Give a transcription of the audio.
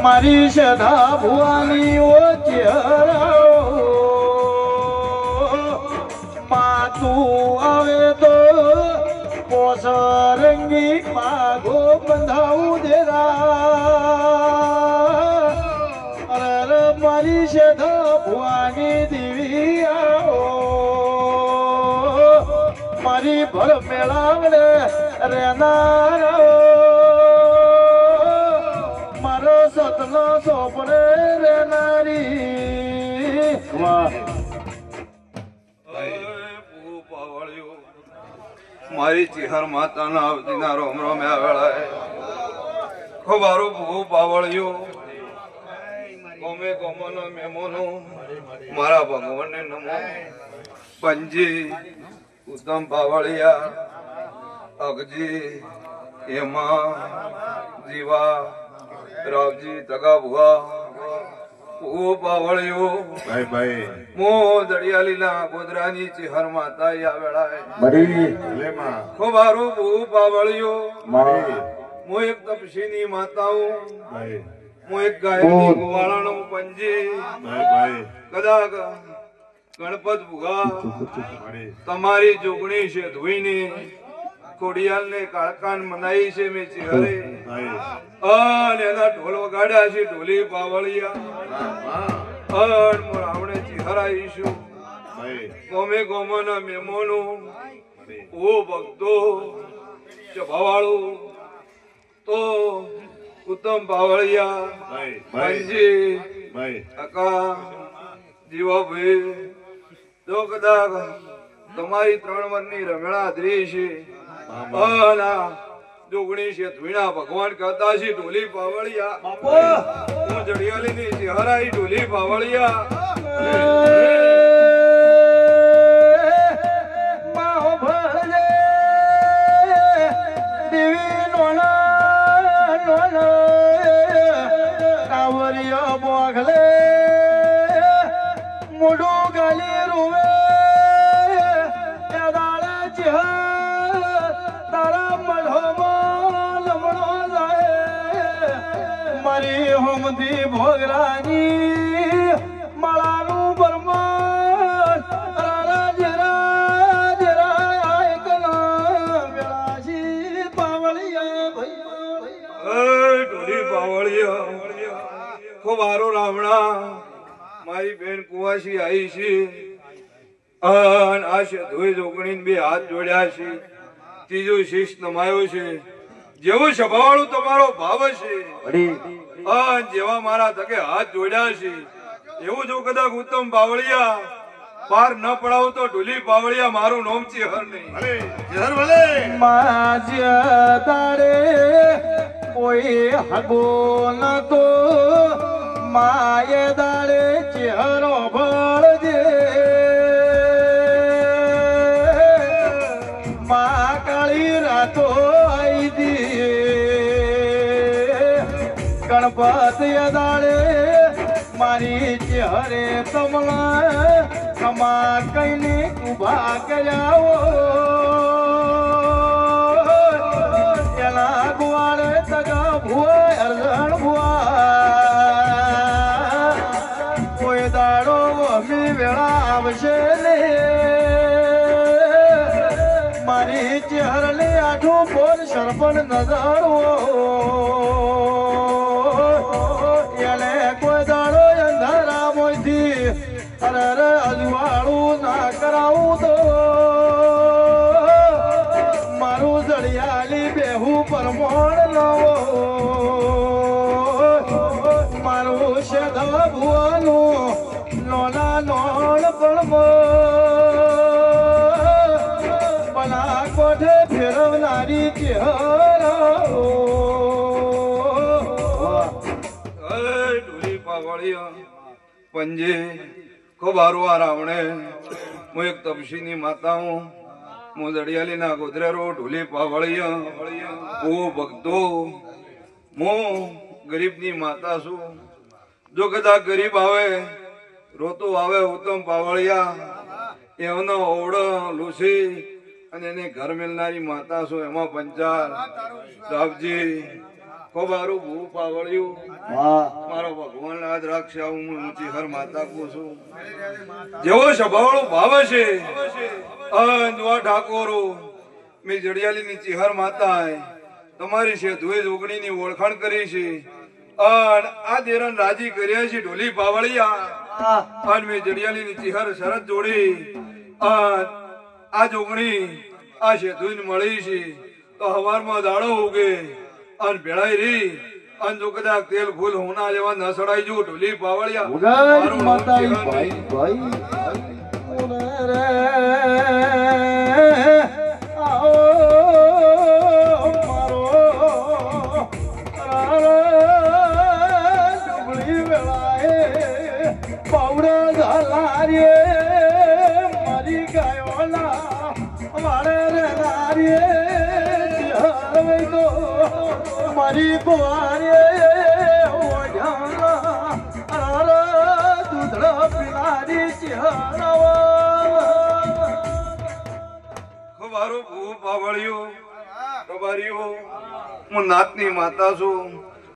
મારી સદા ભુવાની ઓ ચહેરાઓ પાતું આવે તો પોસરંગી માગો બંધાવું દેરા અરે મારી સદા ભુવાની દેવી આવો મારી ભર મેળાવડે રેનારો મારો સતનો સોપડે રેનારી વાહ મારી ચિહર માતાના અવતીના રોમ રોમ્યા વેળાએ ખોબારું ભૂ પાવળ્યું કોમે કોમોનો મેમોનો મારા ભગવાનને નમો પંજી ઉત્તમ પાવળિયા અગજી હેમા જીવા રાવજી તગા ભુવા ભૂ પાવળ્યું ભાઈ ભાઈ મો દડિયાલીના ગોદરાની ચિહર માતા આ વેળાએ મરી લેમાં ખોબારું ભૂ પાવળ્યું મરી મો એક તપસીની માતાઓ ભાઈ મો એક ગાયની ગોવાળાનો પંજી ભાઈ ભાઈ કદાચ ગણપત ભુગા મરી તમારી જોગણી છે ધોઈને ખોડિયાલ ને કાળકાન મનાઈ છે મેં ચિહરે ભાઈ અને એના ઢોલ વગાડ્યા છે ઢોલી પાવળિયા અન મોર આવણે ચિહર આવીશું ભાઈ ગોમે ગોમના મેમોનો ઓ ભક્તો ચભાવાળું તો ઉત્તમ પાવળિયા ભાઈ ભાઈ પંજી ભાઈ કાકા જીવાભાઈ જો કદાચ તમારી 3 વર્ષની રમેણા દ્રી છે અના જોગણી છે ધુણા ભગવાન કહેતા છે ઢોલી પાવળિયા હું જડિયાલીની ચહેરાઈ ઢોલી પાવળિયા માહો ભજે દેવી નોના કાવરિયા બોગલે મોઢું ગાલી રૂવે દાડા ચહ તારા મઢોમાં લમણો જાય મારી હોમથી ભોગરાની માળાનું બરમાન રાજ રાજ રાય કલા વેળાશી પાવળિયા ભાઈ ઢોલી પાવળિયા ખોબારો રાવણા મારી બેન કુવાસી આવી છે અન આ છે ધોઈ જોગણી બે હાથ જોડ્યા છે ત્રીજો શીશ નમાયો છે જેવો સભાવાળું તમારો ભાવ છે અન જેવા મારા તકે હાથ જોડ્યા છે એવું જો કદાચ ઉત્તમ પાવળિયા પાર ન પડાવું તો ઢોલી પાવળિયા મારું નામ ચિહર નહીં ભલે જહર ભલે માજ્યા તારે કોઈ હગો ન તો માય દાડે ચહેરો ભળજે મા કાળી રાતો આઈ દીએ ગણપતિ દાડે મારી ચહેરે તમલા કમા કઈને ઉભા કર્યાઓ એના ગુવાળે તગા ભુવા અરજણ ભુવા કોઈ દાડો અમી વેળા આવશે ને મારી ચહેરને આઠું બોલ સરપણ નજરો એને કોઈ દાડો અંધારા મોયથી અરે અજવાળું ના કરાવું તો મારું જડિયાલી બેહું પરમોણ નવો મારું શેધા ભુવાનું નોના નોણ પણ બના કોઠે ફેરવનારી ચહેરાઓ ઢોલી પાવળિયા પંજે ખોબારું આ રાવણે હું એક તપસીની માતા હું હું દડિયાલીના ગોધરેરો ઢોલી પાવળિયા ઓ ભક્તો હું ગરીબની માતા છું જો કદાચ ગરીબ આવે રોતું આવે ઉત્તમ પાવળિયા એનો ઓવડો લૂસી અને એને ઘર મેલનારી માતા છું એમાં પંચાર રાવજી ખોબારું ભૂ પાવળ્યું વાહ મારો ભગવાન આજ રાખશે હું ઊંચી હર માતા કહું છું જેવો સ્વભાવળો ભાવ છે અંજવા ઠાકોરો મેં જડિયાલીની ચિહર માતા તમારી છે ધોઈ જોગણીની ઓળખાણ કરી છે અને આ દેરણ રાજી કર્યા છે ઢોલી પાવળિયા અને મેં જડિયાલીની ચિહર શરત જોડી આ જોગણી આ શેધુઈને મળી છે તો હવારમાં દાડો ઉગે અને ભેળાઈ રહી અને જો કદાચ તેલ ફૂલ હોના જેવા ન સડાઈ જો ઢોલી પાવળિયા ઉગર મારું નામ માતા ચિહર ભાઈ નહીં. ભાઈ ઓને રે આઓ મારો ડુબળી વેળાએ પાવડા ઝાલારીએ મારી ગાયોના વાળે રે નારીએ હવે તો મારી કુવારીએ ઓઢાના દૂધડા પીનારી ચિહરાવા ખબારો ભૂ પાવળિયો ખબારીઓ હું નાતની માતા છું